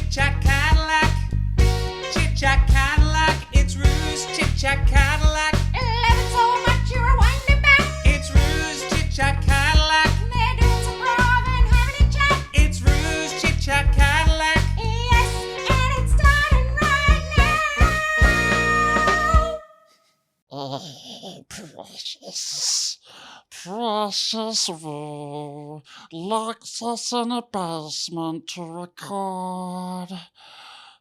Chit-chat Cadillac. Chit-chat Cadillac. It's Ruse. Chit-chat Cadillac. Love it so much you're winding back. It's Ruse. Chit-chat Cadillac. They're doing some prov and having a chat. It's Ruse. Chit-chat Cadillac. Yes, and it's starting right now. Oh, precious Rue locks us in a basement to record.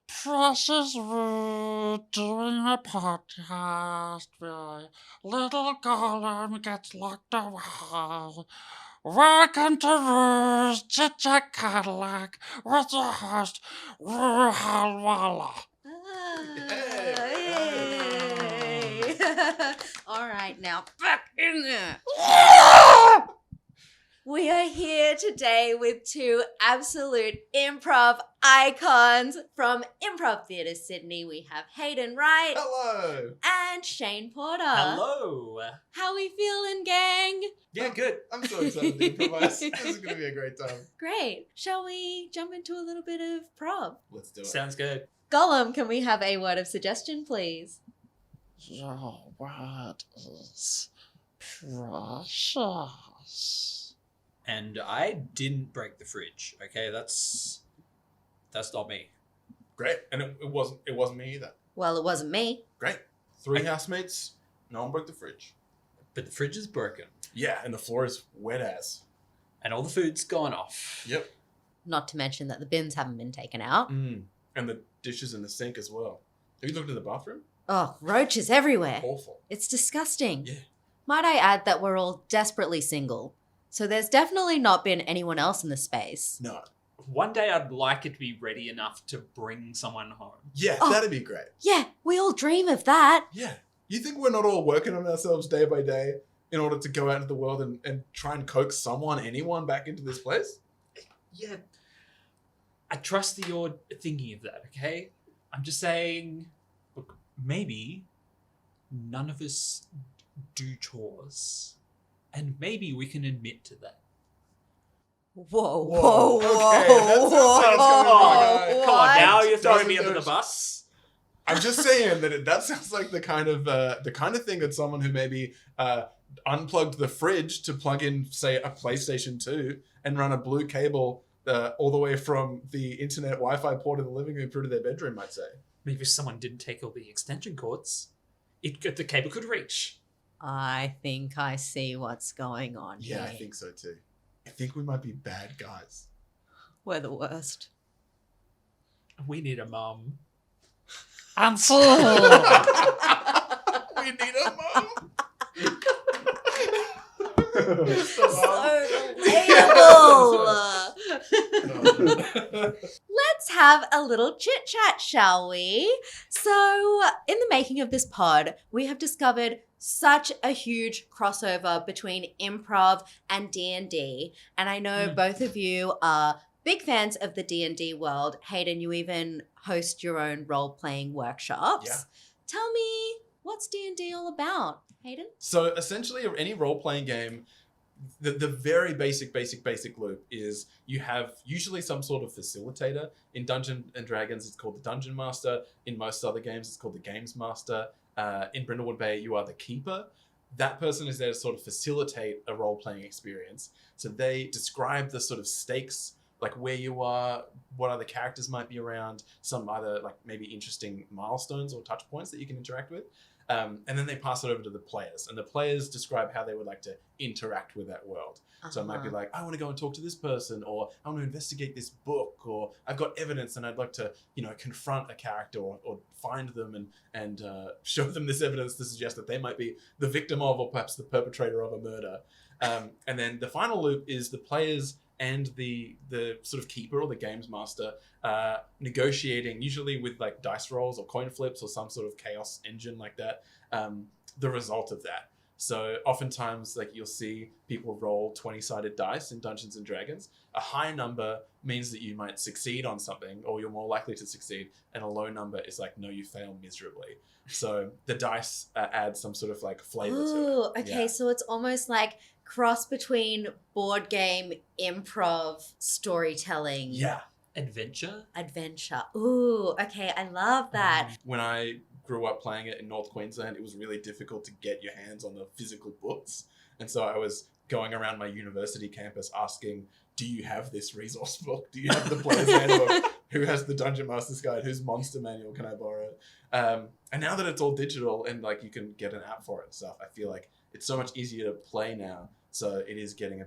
Precious Rue doing a podcast where little Gollum gets locked away. Welcome to Rue's Chit-Chat Cadillac with your host, Rue Halwala. Hey. All right, now back in there. We are here today with two absolute improv icons from Improv Theatre Sydney. We have Hayden Wright Hello. and Shane Porter. Hello. How we feeling, gang? Yeah, good. I'm so excited to improvise. This is going to be a great time. Great. Shall we jump into a little bit of prov? Let's do it. Sounds good. Gollum, can we have a word of suggestion, please? Your word is precious. And I didn't break the fridge. Okay, that's not me. Great. And it wasn't me either. Well, it wasn't me. Great. 3 housemates. No one broke the fridge. But the fridge is broken, Yeah, and the floor is wet as. and all the food's gone off. Yep. Not to mention that the bins haven't been taken out. And the dishes in the sink as well. Have you looked in the bathroom? Oh, roaches everywhere. Awful. It's disgusting. Yeah. Might I add that we're all desperately single. So there's definitely not been anyone else in the space. No. One day I'd like it to be ready enough to bring someone home. Yeah, Oh. that'd be great. Yeah, we all dream of that. Yeah. You think we're not all working on ourselves day by day in order to go out into the world and try and coax anyone back into this place? Yeah. I trust that you're thinking of that, okay? I'm just saying, look, maybe none of us do chores. And maybe we can admit to that. Whoa, Whoa, okay, that sounds like it's going wrong. Come on, now you're throwing Doesn't me under the those- bus. I'm just saying that sounds like the kind of thing that someone who maybe unplugged the fridge to plug in, say, a PlayStation 2 and run a blue cable all the way from the internet Wi-Fi port in the living room through to their bedroom might say. Maybe if someone didn't take all the extension cords, the cable could reach. I think I see what's going on Yeah, I here. think so too. I think we might be bad guys. We're the worst. We need a mum. And so, We need a mom. So relatable. Let's have a little chit chat, shall we? So, in the making of this pod, we have discovered such a huge crossover between improv and D&D, and I know both of you are big fans of the D&D world. Hayden, you even host your own role-playing workshops. Yeah. Tell me, what's D&D all about, Hayden? So essentially, any role-playing game, the very basic loop is you have usually some sort of facilitator. In Dungeons and Dragons, it's called the Dungeon Master. In most other games, it's called the Games Master. In Brindlewood Bay, you are the Keeper. That person is there to sort of facilitate a role-playing experience. So they describe the sort of stakes, like where you are, what other characters might be around, some other like maybe interesting milestones or touch points that you can interact with. And then they pass it over to the players, and the players describe how they would like to interact with that world. So it might be like, I want to go and talk to this person, or I want to investigate this book, or I've got evidence and I'd like to, confront a character or find them and show them this evidence to suggest that they might be the victim of, or perhaps the perpetrator of a murder. And then the final loop is the players and the sort of keeper or the games master negotiating, usually with like dice rolls or coin flips or some sort of chaos engine like that, the result of that. So oftentimes, like, you'll see people roll 20-sided dice in Dungeons and Dragons. A high number means that you might succeed on something, or you're more likely to succeed, and a low number is like, no, you fail miserably. So the dice add some sort of like flavor to Ooh, it. okay, Yeah. so it's almost like cross between board game, improv, storytelling. Yeah. adventure. Adventure. Ooh, okay, I love that. When I grew up playing it in North Queensland, it was really difficult to get your hands on the physical books. And so I was going around my university campus asking, do you have this resource book? Do you have the player's handbook? Who has the Dungeon Master's Guide? Whose monster manual can I borrow? And now that it's all digital and like you can get an app for it and stuff, I feel like it's so much easier to play now. So it is getting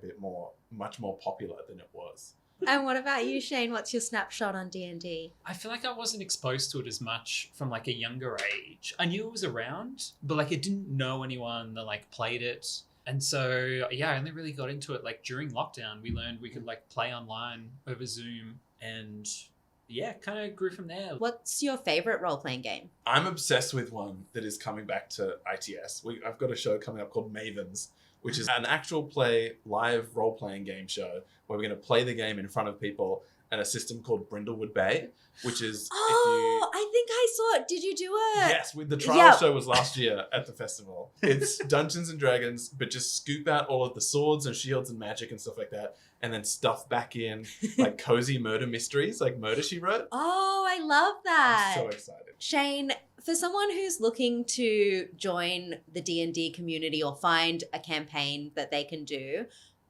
much more popular than it was. And what about you, Shane? What's your snapshot on D&D? I feel like I wasn't exposed to it as much from like a younger age. I knew it was around, but like I didn't know anyone that like played it. And so, yeah, I only really got into it like during lockdown. We learned we could like play online over Zoom and yeah, kind of grew from there. What's your favorite role-playing game? I'm obsessed with one that is coming back to ITS. I've got a show coming up called Mavens, which is an actual play live role-playing game show where we're going to play the game in front of people in a system called Brindlewood Bay, which is I think I saw it. Did you do it? Yes, the trial Yeah. show was last year at the festival. It's Dungeons and Dragons, but just scoop out all of the swords and shields and magic and stuff like that, and then stuff back in like cozy murder mysteries, like Murder, She Wrote. Oh, I love that. I'm so excited. Shane, for someone who's looking to join the D&D community or find a campaign that they can do,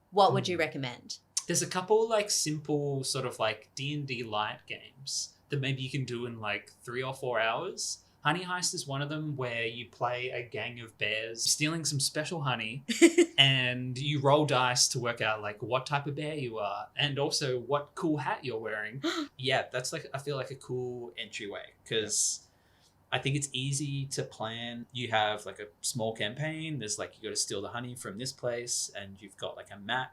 what would you recommend? There's a couple like simple sort of like D&D light games that maybe you can do in like 3 or 4 hours. Honey Heist is one of them where you play a gang of bears stealing some special honey and you roll dice to work out like what type of bear you are and also what cool hat you're wearing. Yeah, that's like, I feel like a cool entryway because I think it's easy to plan. You have like a small campaign. There's like, you got to steal the honey from this place and you've got like a map.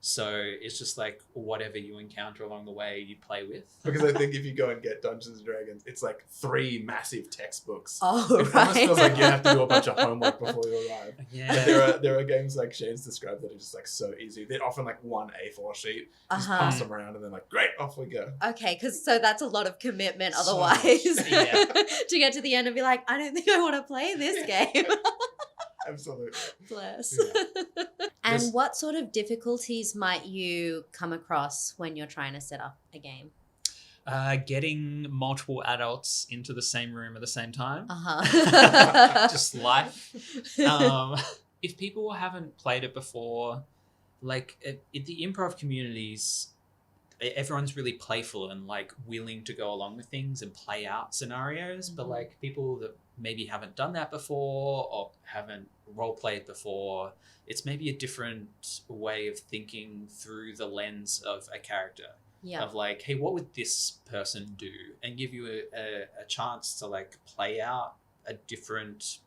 So it's just like whatever you encounter along the way you play with. Because I think if you go and get Dungeons and Dragons, it's like 3 massive textbooks. Oh, It almost feels right. like you have to do a bunch of homework before you arrive. Yeah. And there are games like Shane's described that are just like so easy. They're often like one A4 sheet. Just Uh-huh. pass them around and then like, great, off we go. Okay, because so that's a lot of commitment So otherwise much. Yeah. to get to the end and be like, I don't think I want to play this game. Absolutely. Bless. Yeah. And Yes. what sort of difficulties might you come across when you're trying to set up a game? Getting multiple adults into the same room at the same time. Uh-huh. Just life. If people haven't played it before, like the improv communities, everyone's really playful and like willing to go along with things and play out scenarios. But Mhm. like people that maybe haven't done that before or haven't role played before, it's maybe a different way of thinking through the lens of a character. Yeah. Of like, hey, what would this person do? And give you a chance to like play out a different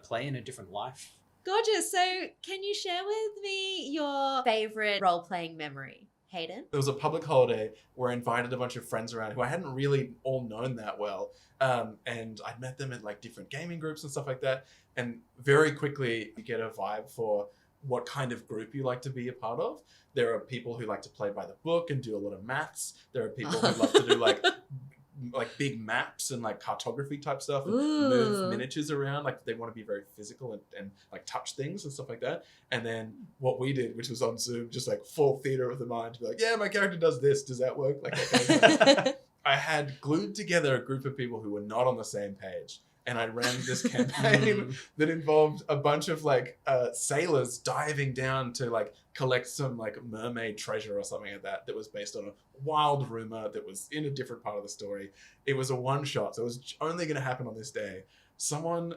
play in a different life. Gorgeous. So can you share with me your favorite role-playing memory, Hayden? There was a public holiday where I invited a bunch of friends around who I hadn't really all known that well. And I'd met them at like different gaming groups and stuff like that. And very quickly you get a vibe for what kind of group you like to be a part of. There are people who like to play by the book and do a lot of maths. There are people who love to do like big maps and like cartography type stuff and Ooh. move miniatures around. Like they want to be very physical and like touch things and stuff like that. And then what we did, which was on Zoom, just like full theater of the mind to be like, yeah, my character does this. Does that work? Like that kind of stuff. I had glued together a group of people who were not on the same page. And I ran this campaign that involved a bunch of like sailors diving down to like collect some like mermaid treasure or something like that. That was based on a wild rumor that was in a different part of the story. It was a one shot, so it was only going to happen on this day. Someone,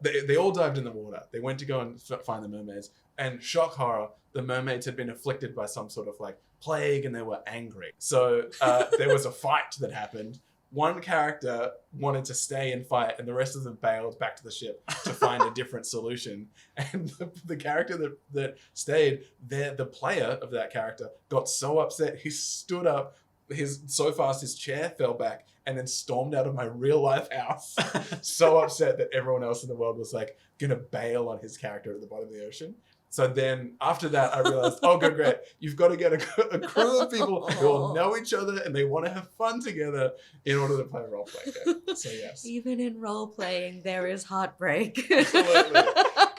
they all dived in the water. They went to go and find the mermaids, and shock horror, the mermaids had been afflicted by some sort of like plague, and they were angry. So there was a fight that happened. One character wanted to stay and fight, and the rest of them bailed back to the ship to find a different solution. And the character that stayed, the player of that character got so upset, he stood up so fast his chair fell back and then stormed out of my real life house. So upset that everyone else in the world was like gonna bail on his character at the bottom of the ocean. So then after that, I realized, oh, good, great. You've got to get a crew of people who all know each other and they want to have fun together in order to play a role-playing game. So yes, Even in role-playing, there is heartbreak. absolutely.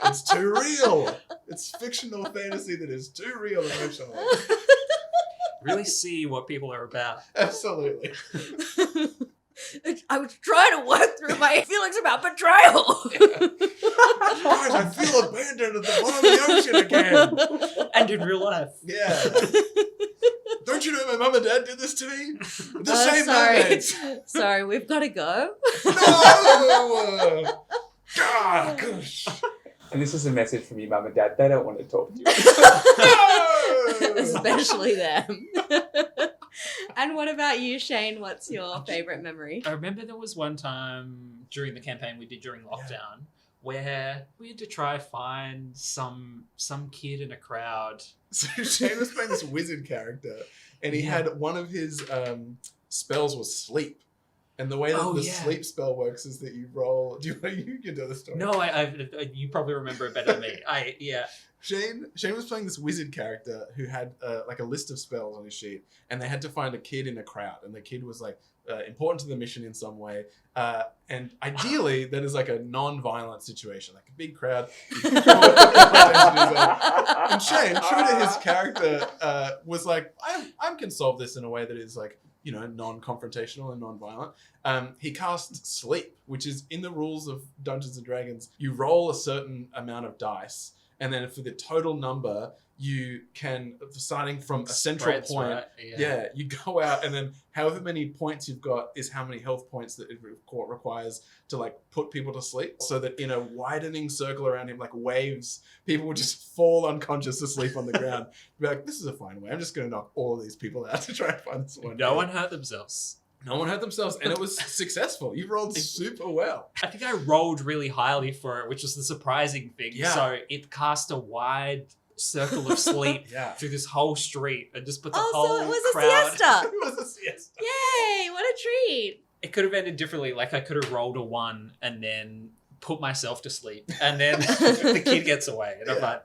It's too real. It's fictional fantasy that is too real emotionally. Really see what people are about. Absolutely. I was trying to work through my feelings about betrayal. Guys, I feel abandoned at the bottom of the ocean again. And in real life. Yeah. Don't you know my mum and dad did this to me? The same mermaids. Sorry, we've got to go. No! God, gosh. And this is a message from your mum and dad. They don't want to talk to you. No! Especially them. And what about you, Shane? What's your favourite memory? I remember there was one time during the campaign we did during lockdown where we had to try find some kid in a crowd. So Shane was playing this wizard character, and he had one of his spells was sleep. And the way that sleep spell works is that you roll. You can tell the story. No, you probably remember it better than me. Shane was playing this wizard character who had like a list of spells on his sheet, and they had to find a kid in a crowd, and the kid was like important to the mission in some way, and ideally that is like a non-violent situation, like a big crowd. And Shane, true to his character, was like, I can solve this in a way that is like, you know, non-confrontational and non-violent. He cast Sleep, which is in the rules of Dungeons and Dragons. You roll a certain amount of dice, and then for the total number, you can, starting from a central point, right? you go out, and then however many points you've got is how many health points that it requires to like put people to sleep, so that in a widening circle around him, like waves, people would just fall unconscious to sleep on the ground. Be like, this is a fine way. I'm just going to knock all of these people out to try and find this one. No one hurt themselves. No one hurt themselves, and it was successful. You rolled super well. I think I rolled really highly for it, which was the surprising thing. Yeah. So it cast a wide circle of sleep Yeah. through this whole street and just put the Oh, whole so it was a crowd. siesta. It was a siesta. Yay, what a treat. It could have ended differently. Like I could have rolled a 1 and then put myself to sleep, and then the kid gets away, and I'm Yeah. like,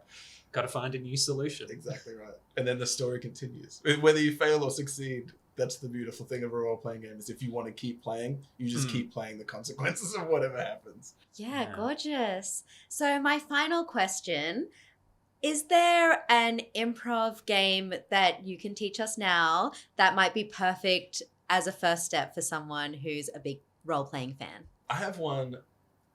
got to find a new solution. Exactly right. And then the story continues. Whether you fail or succeed, that's the beautiful thing of a role-playing game, is if you want to keep playing, you just keep playing the consequences of whatever happens. Yeah, Yeah. gorgeous. So my final question, is there an improv game that you can teach us now that might be perfect as a first step for someone who's a big role-playing fan? I have one.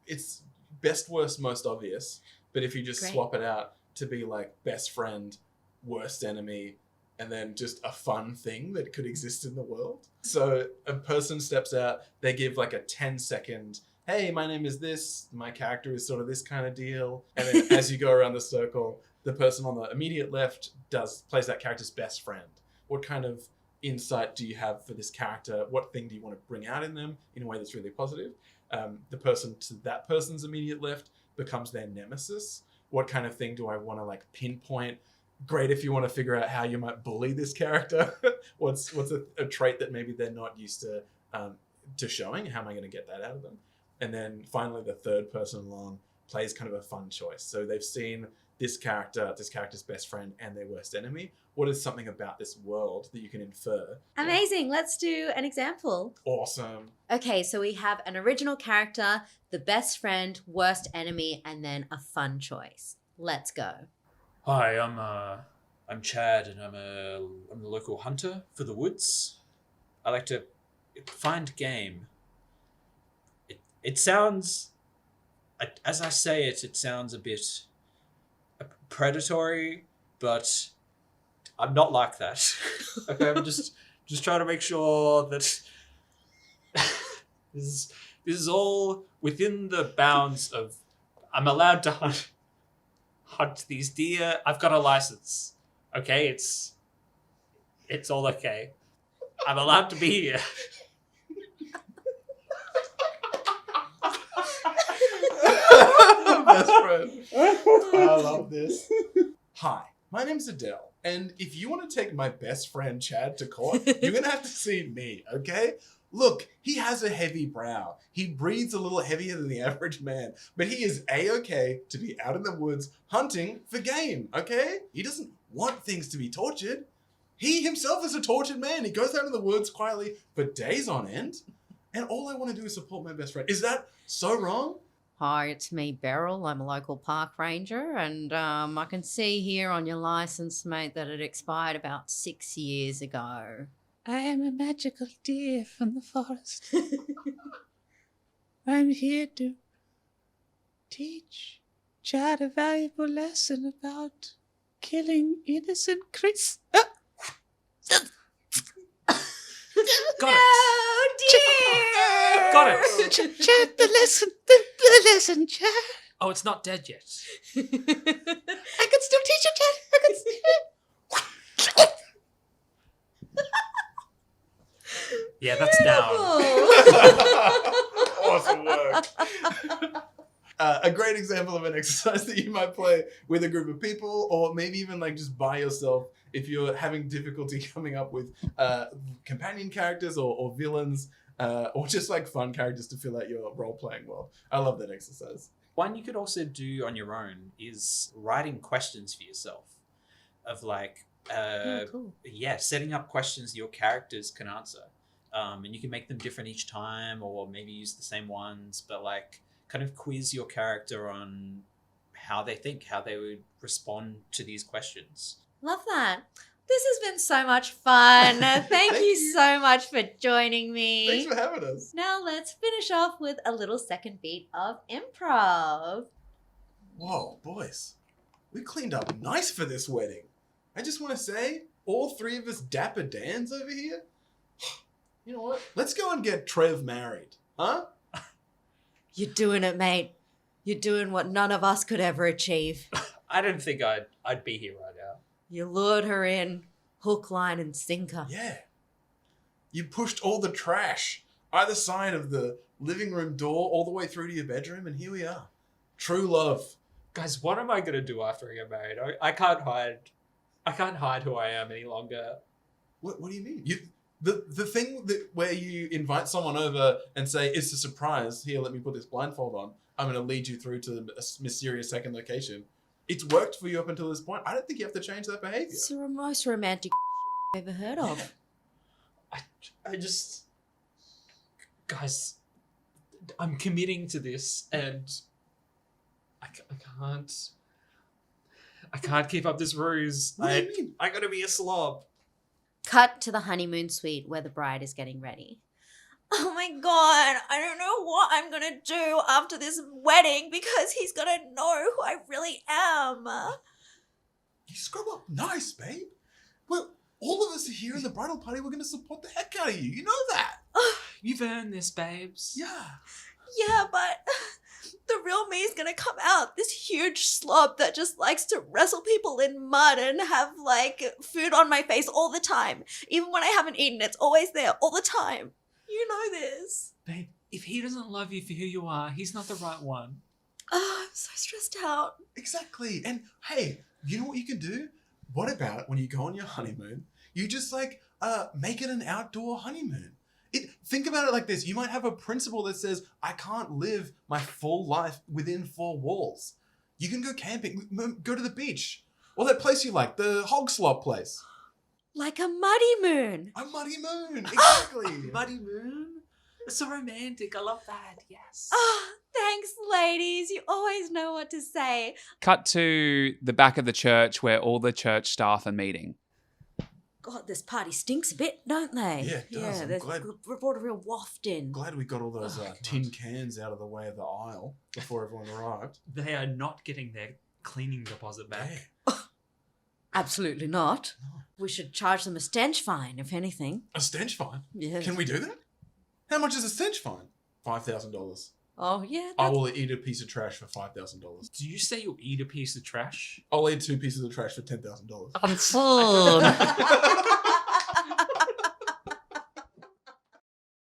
It's best, worst, most obvious. But if you just Great. swap it out to be like best friend, worst enemy, and then just a fun thing that could exist in the world. So a person steps out, they give like a 10-second, hey, my name is this, my character is sort of this kind of deal. And then as you go around the circle, the person on the immediate left plays that character's best friend. What kind of insight do you have for this character? What thing do you want to bring out in them in a way that's really positive? The person to that person's immediate left becomes their nemesis. What kind of thing do I want to like pinpoint? Great if you want to figure out how you might bully this character. what's a trait that maybe they're not used to showing? How am I going to get that out of them? And then finally, the third person along plays kind of a fun choice. So they've seen this character's best friend, and their worst enemy. What is something about this world that you can infer? Amazing. Let's do an example. Awesome. Okay, so we have an original character, the best friend, worst enemy, and then a fun choice. Let's go. Hi, I'm Chad, and I'm the local hunter for the woods. I like to find game. It sounds, as I say it, it sounds a bit predatory, but I'm not like that. Okay, I'm just trying to make sure that this is all within the bounds of I'm allowed to hunt these deer. I've got a license. Okay, it's all okay. I'm allowed to be here. Best friend. I love this. Hi, my name's Adele, and if you want to take my best friend Chad to court, you're gonna have to see me, okay? Look, he has a heavy brow. He breathes a little heavier than the average man, but he is A-okay to be out in the woods hunting for game, okay? He doesn't want things to be tortured. He himself is a tortured man. He goes out in the woods quietly for days on end, and all I want to do is support my best friend. Is that so wrong? Hi, it's me, Beryl. I'm a local park ranger, and I can see here on your license, mate, that it expired about 6 years ago. I am a magical deer from the forest. I'm here to teach Chad a valuable lesson about killing innocent Chris. Got it. Oh dear! Got it. Chad, the lesson, Chad. Oh, it's not dead yet. I can still teach you, Chad. I can still. Yeah, that's down. Awesome work. A great example of an exercise that you might play with a group of people, or maybe even like just by yourself if you're having difficulty coming up with companion characters or villains, or just like fun characters to fill out your role playing world. I love that exercise. One you could also do on your own is writing questions for yourself of like, Cool. yeah, setting up questions your characters can answer. And you can make them different each time, or maybe use the same ones, but like kind of quiz your character on how they think, how they would respond to these questions. Love that. This has been so much fun. Thank you so much for joining me. Thanks for having us. Now let's finish off with a little second beat of improv. Whoa, boys. We cleaned up nice for this wedding. I just want to say, all three of us dapper Dans over here. You know what? Let's go and get Trev married. Huh? You're doing it, mate. You're doing what none of us could ever achieve. I don't think I'd be here right now. You lured her in, hook, line, and sinker. Yeah. You pushed all the trash either side of the living room door all the way through to your bedroom, and here we are. True love. Guys, what am I gonna do after I get married? I can't hide who I am any longer. What do you mean? The thing that where you invite someone over and say, it's a surprise, here, let me put this blindfold on. I'm going to lead you through to a mysterious second location. It's worked for you up until this point. I don't think you have to change that behavior. It's the most romantic I've ever heard of. I just... Guys, I'm committing to this, and I can't keep up this ruse. What do you mean? I gotta be a slob. Cut to the honeymoon suite where the bride is getting ready. Oh my god, I don't know what I'm gonna do after this wedding because he's gonna know who I really am. You scrub up nice, babe. Well, all of us are here in the bridal party. We're going to support the heck out of you. You know that. You've earned this, babes. Yeah. Yeah, but the real me is gonna come out. This huge slob that just likes to wrestle people in mud and have like food on my face all the time. Even when I haven't eaten, it's always there all the time. You know this. Babe, if he doesn't love you for who you are, he's not the right one. Oh, I'm so stressed out. Exactly. And hey, you know what you can do? What about when you go on your honeymoon, you just like make it an outdoor honeymoon? Think about it like this. You might have a principle that says, I can't live my full life within 4 walls. You can go camping, go to the beach, or that place you like, the hog slop place. Like a muddy moon. A muddy moon, exactly. Muddy moon? It's so romantic. I love that. Yes. Oh, thanks, ladies. You always know what to say. Cut to the back of the church where all the church staff are meeting. God, this party stinks a bit, don't they? Yeah, it does. I'm there's glad- brought a real waft in. Glad we got all those Oh, God. tin cans out of the way of the aisle before everyone arrived. They are not getting their cleaning deposit back. Yeah. Absolutely not. No. We should charge them a stench fine, if anything. A stench fine? Yeah. Can we do that? How much is a stench fine? $5,000. Oh, yeah. I that's- will eat a piece of trash for $5,000. Do you say you'll eat a piece of trash? I'll eat 2 pieces of trash for $10,000. I'm sold.